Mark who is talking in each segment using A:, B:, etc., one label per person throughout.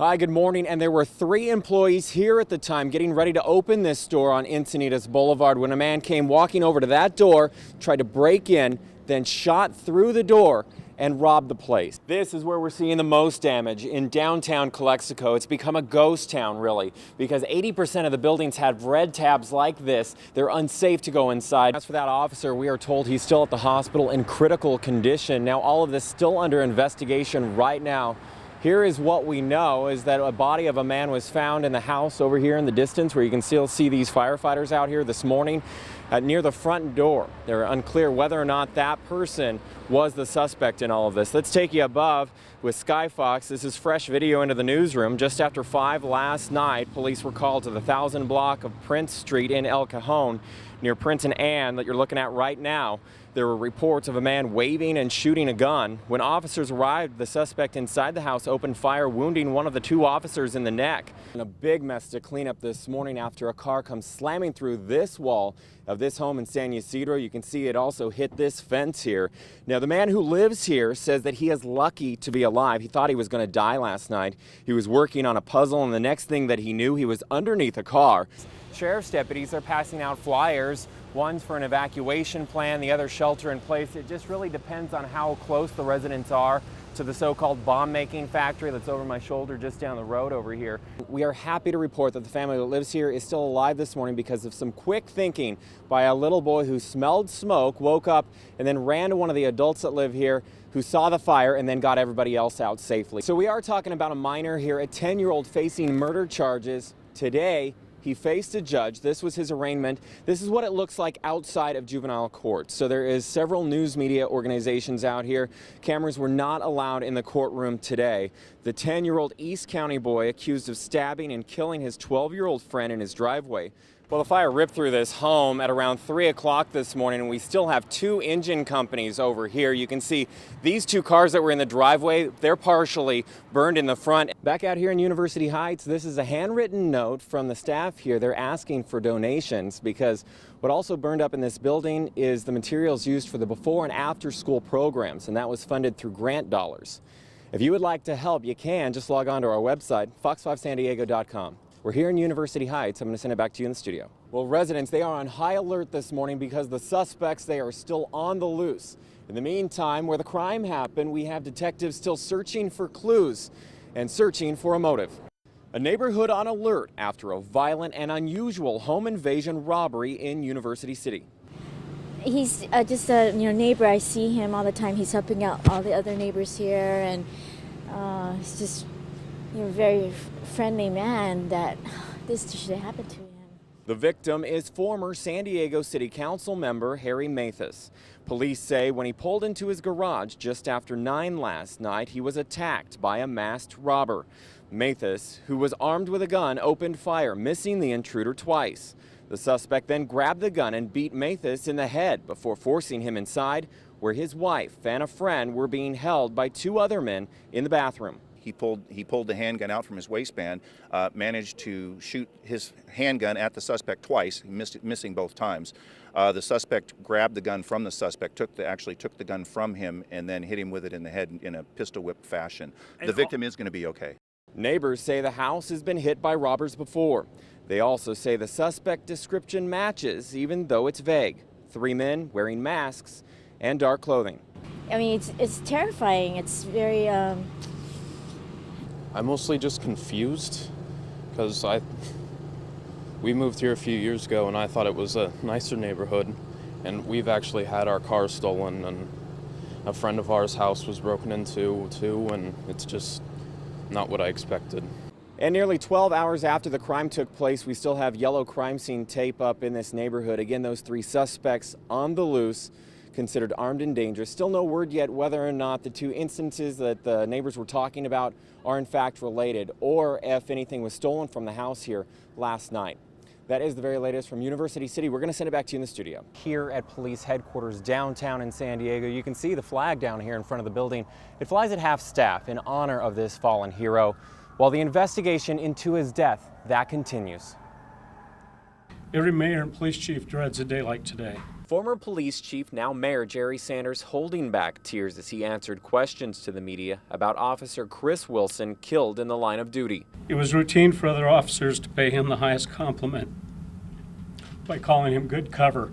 A: Hi, good morning. And there were 3 employees here at the time getting ready to open this store on Encinitas Boulevard when a man came walking over to that door, tried to break in, then shot through the door and robbed the place. This is where we're seeing the most damage in downtown Calexico. It's become a ghost town, really, because 80% of the buildings have red tabs like this. They're unsafe to go inside. As for that officer, we are told he's still at the hospital in critical condition. Now, all of this still under investigation right now. Here is what we know, is that a body of a man was found in the house over here in the distance, where you can still see these firefighters out here this morning near the front door. They're unclear whether or not that person was the suspect in all of this. Let's take you above with Skyfox. This is fresh video into the newsroom. Just after 5 last night, police were called to the 1000 block of Prince Street in El Cajon, near Prince and Ann that you're looking at right now. There were reports of a man waving and shooting a gun. When officers arrived, the suspect inside the house opened fire, wounding one of the 2 officers in the neck. And a big mess to clean up this morning after a car comes slamming through this wall of this home in San Ysidro. You can see it also hit this fence here. Now, the man who lives here says that he is lucky to be alive. He thought he was going to die last night. He was working on a puzzle, and the next thing that he knew, he was underneath a car. Sheriff's deputies are passing out flyers. One's for an evacuation plan, the other shelter in place. It just really depends on how close the residents are to the so-called bomb-making factory that's over my shoulder just down the road over here. We are happy to report that the family that lives here is still alive this morning because of some quick thinking by a little boy who smelled smoke, woke up, and then ran to one of the adults that live here who saw the fire and then got everybody else out safely. So we are talking about a minor here, a 10-year-old facing murder charges today. He faced a judge. This was his arraignment. This is what it looks like outside of juvenile court. So there is several news media organizations out here. Cameras were not allowed in the courtroom today. The 10-year-old East County boy accused of stabbing and killing his 12-year-old friend in his driveway. Well, the fire ripped through this home at around 3 o'clock this morning, and we still have 2 engine companies over here. You can see these 2 cars that were in the driveway, they're partially burned in the front. Back out here in University Heights, this is a handwritten note from the staff here. They're asking for donations because what also burned up in this building is the materials used for the before and after school programs, and that was funded through grant dollars. If you would like to help, you can just log on to our website, fox5sandiego.com. We're here in University Heights. I'm going to send it back to you in the studio. Well, residents, they are on high alert this morning because the suspects, they are still on the loose. In the meantime, where the crime happened, we have detectives still searching for clues and searching for a motive. A neighborhood on alert after a violent and unusual home invasion robbery in University City.
B: He's just a neighbor. I see him all the time. He's helping out all the other neighbors here, and he's just very friendly man that this should have happened to him.
A: The victim is former San Diego City Council member Harry Mathis. Police say when he pulled into his garage just after 9 last night, he was attacked by a masked robber. Mathis, who was armed with a gun, opened fire, missing the intruder twice. The suspect then grabbed the gun and beat Mathis in the head before forcing him inside, where his wife and a friend were being held by 2 other men in the bathroom.
C: He pulled the handgun out from his waistband, managed to shoot his handgun at the suspect twice, missing both times. The suspect grabbed the gun from the suspect, actually took the gun from him, and then hit him with it in the head in a pistol whip fashion. The victim is going to be okay.
A: Neighbors say the house has been hit by robbers before. They also say the suspect description matches, even though it's vague. 3 men wearing masks and dark clothing.
B: I mean, it's terrifying. It's very...
D: I'm mostly just confused because we moved here a few years ago and I thought it was a nicer neighborhood, and we've actually had our car stolen, and a friend of ours' house was broken into too, and it's just not what I expected.
A: And nearly 12 hours after the crime took place, we still have yellow crime scene tape up in this neighborhood. Again, those 3 suspects on the loose, considered armed and dangerous. Still no word yet whether or not the 2 instances that the neighbors were talking about are in fact related, or if anything was stolen from the house here last night. That is the very latest from University City. We're going to send it back to you in the studio. Here at police headquarters downtown in San Diego, you can see the flag down here in front of the building. It flies at half staff in honor of this fallen hero, while the investigation into his death, that continues.
E: Every mayor and police chief dreads a day like today.
A: Former police chief, now Mayor Jerry Sanders, holding back tears as he answered questions to the media about Officer Chris Wilson killed in the line of duty.
E: It was routine for other officers to pay him the highest compliment by calling him good cover.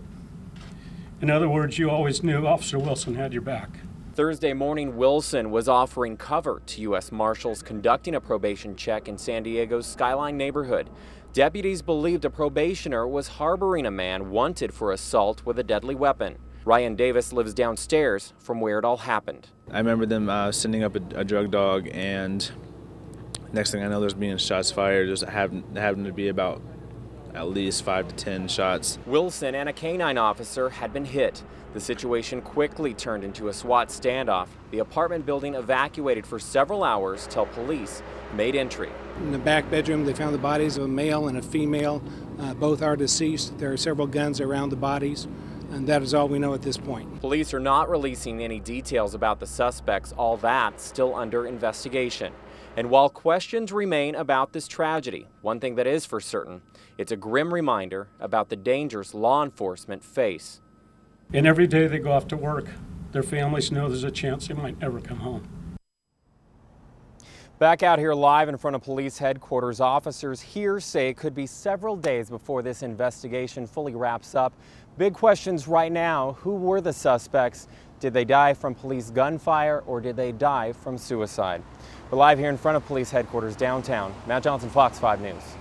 E: In other words, you always knew Officer Wilson had your back.
A: Thursday morning, Wilson was offering cover to U.S. Marshals conducting a probation check in San Diego's Skyline neighborhood. Deputies believed a probationer was harboring a man wanted for assault with a deadly weapon. Ryan Davis lives downstairs from where it all happened.
F: I remember them sending up a drug dog, and next thing I know, there's being shots fired. There's happened to be about at least 5 to 10 shots.
A: Wilson and a canine officer had been hit. The situation quickly turned into a SWAT standoff. The apartment building evacuated for several hours till police made entry.
G: In the back bedroom, they found the bodies of a male and a female. Both are deceased. There are several guns around the bodies, and that is all we know at this point.
A: Police are not releasing any details about the suspects. All that still under investigation. And while questions remain about this tragedy, one thing that is for certain, it's a grim reminder about the dangers law enforcement face.
E: And every day they go off to work, their families know there's a chance they might never come home.
A: Back out here live in front of police headquarters, officers here say it could be several days before this investigation fully wraps up. Big questions right now: who were the suspects? Did they die from police gunfire, or did they die from suicide? We're live here in front of police headquarters downtown. Matt Johnson, Fox 5 News.